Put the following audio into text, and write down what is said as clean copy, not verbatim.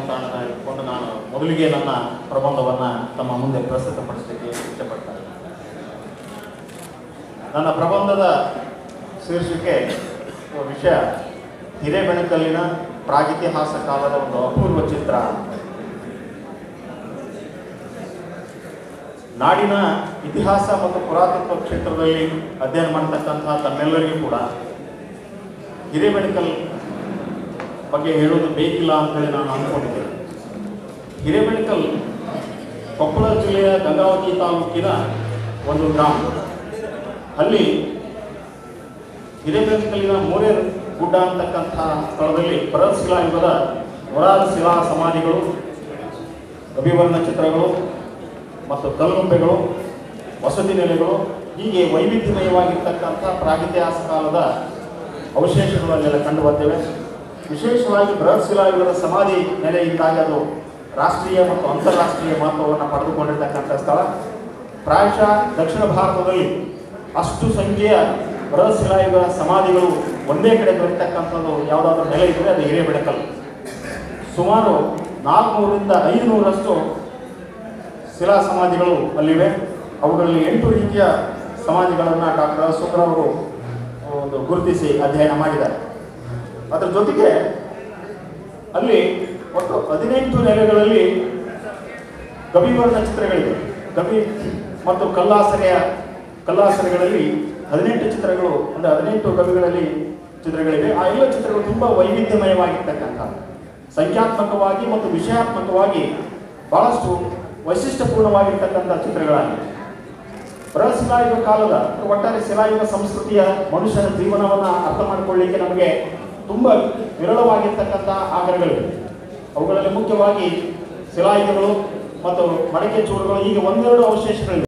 ಕಾರಣನ ಇಟ್ಕೊಂಡು ನಾನು ಮೊದಲಿಗೆ ನನ್ನ ಪ್ರಬಂಧವನ್ನು ತಮ್ಮ ಮುಂದೆ ಪ್ರಸ್ತುತಪಡಿಸಲಿಕ್ಕೆ ಇಷ್ಟಪಡ್ತೇನೆ. ನನ್ನ ಪ್ರಬಂಧದ ಶೀರ್ಷಿಕೆ ವಿಷಯ ಹಿರೇಬೆಣಕಲ್ಲಿನ ಪ್ರಾಗಿತಿಹಾಸ ಕಾಲದ ಒಂದು ಅಪೂರ್ವ ಚಿತ್ರ. ನಾಡಿನ ಇತಿಹಾಸ ಮತ್ತು ಪುರಾತತ್ವ ಕ್ಷೇತ್ರದಲ್ಲಿ ಅಧ್ಯಯನ ಮಾಡತಕ್ಕಂತಹ ತಮ್ಮೆಲ್ಲರಿಗೂ ಕೂಡ ಹಿರೇಬೆಣಕಲ್ ಬಗ್ಗೆ ಹೇಳೋದು ಬೇಕಿಲ್ಲ ಅಂತೇಳಿ ನಾನು ಅಂದ್ಕೊಂಡಿದ್ದೇನೆ. ಹಿರೇಬೆಣಕಲ್ ಕೊಪ್ಪಳ ಜಿಲ್ಲೆಯ ಗಂಗಾವತಿ ತಾಲೂಕಿನ ಒಂದು ಗ್ರಾಮ. ಅಲ್ಲಿ ಹಿರೇಬೆಣಕಲ್ಲಿನ ಮೂರೇ ಗುಡ್ಡ ಅಂತಕ್ಕಂತಹ ಸ್ಥಳದಲ್ಲಿ ಬೃಹತ್ ಶಿಲಾಯುಗದ ನೂರಾರು ಶಿಲಾ ಸಮಾಧಿಗಳು, ಅಭಿವರ್ಣ ಚಿತ್ರಗಳು ಮತ್ತು ಕಲ್ಲುಂಬೆಗಳು, ವಸತಿ ನೆಲೆಗಳು, ಹೀಗೆ ವೈವಿಧ್ಯಮಯವಾಗಿರ್ತಕ್ಕಂಥ ಪ್ರಾಗಿತಿಹಾಸ ಕಾಲದ ಅವಶೇಷಗಳಲ್ಲೆಲ್ಲ ಕಂಡು ಬರ್ತೇವೆ. ವಿಶೇಷವಾಗಿ ಬೃಹತ್ ಶಿಲಾಯುಗದ ಸಮಾಧಿ ನೆಲೆಯಿಂದಾಗಿ ಅದು ರಾಷ್ಟ್ರೀಯ ಮತ್ತು ಅಂತಾರಾಷ್ಟ್ರೀಯ ಮಹತ್ವವನ್ನು ಪಡೆದುಕೊಂಡಿರ್ತಕ್ಕಂಥ ಸ್ಥಳ. ಪ್ರಾಯಶಃ ದಕ್ಷಿಣ ಭಾರತದಲ್ಲಿ ಅಷ್ಟು ಸಂಖ್ಯೆಯ ಬೃಹತ್ ಶಿಲಾಯುಗ ಸಮಾಧಿಗಳು ಒಂದೇ ಕಡೆ ದೊರೆತಕ್ಕಂಥದ್ದು ಯಾವುದಾದ್ರೂ ನೆಲೆ ಇದ್ದರೆ ಅದು ಹಿರೇಬೆಣಕಲ್. ಸುಮಾರು 400ರಿಂದ 500ರಷ್ಟು ಶಿಲಾ ಸಮಾಧಿಗಳು ಅಲ್ಲಿವೆ. ಅವುಗಳಲ್ಲಿ 8 ರೀತಿಯ ಸಮಾಧಿಗಳನ್ನು ಡಾಕ್ಟರ್ ಅಶೋಕ್ ಅವರು ಒಂದು ಗುರುತಿಸಿ ಅಧ್ಯಯನ ಮಾಡಿದ್ದಾರೆ. ಅದರ ಜೊತೆಗೆ ಅಲ್ಲಿ ಒಟ್ಟು 18 ನೆಲೆಗಳಲ್ಲಿ ಗವಿವರ್ಣ ಚಿತ್ರಗಳಿವೆ. ಗವಿ ಮತ್ತು ಕಲ್ಲಾಸರೆಗಳಲ್ಲಿ 18 ಚಿತ್ರಗಳು, ಅಂದರೆ 18 ಗವಿಗಳಲ್ಲಿ ಚಿತ್ರಗಳಿವೆ. ಆ ಎಲ್ಲ ಚಿತ್ರಗಳು ತುಂಬ ವೈವಿಧ್ಯಮಯವಾಗಿರ್ತಕ್ಕಂಥ, ಸಂಖ್ಯಾತ್ಮಕವಾಗಿ ಮತ್ತು ವಿಷಯಾತ್ಮಕವಾಗಿ ಬಹಳಷ್ಟು ವೈಶಿಷ್ಟ್ಯಪೂರ್ಣವಾಗಿರ್ತಕ್ಕಂಥ ಚಿತ್ರಗಳಾಗಿವೆ. ಬೃಹತ್ ಶಿಲಾಯುಗ ಕಾಲದ ಒಟ್ಟಾರೆ ಶಿಲಾಯುಗ ಸಂಸ್ಕೃತಿಯ ಮನುಷ್ಯನ ಜೀವನವನ್ನು ಅರ್ಥ ಮಾಡಿಕೊಳ್ಳಲಿಕ್ಕೆ ನಮಗೆ ತುಂಬ ವಿರಳವಾಗಿರ್ತಕ್ಕಂಥ ಆಕರಗಳಿವೆ. ಅವುಗಳಲ್ಲಿ ಮುಖ್ಯವಾಗಿ ಶಿಲಾಯುಧಗಳು ಮತ್ತು ಮಡಕೆ ಚೂರುಗಳು, ಹೀಗೆ ಒಂದೆರಡು ಅವಶೇಷಗಳಿವೆ.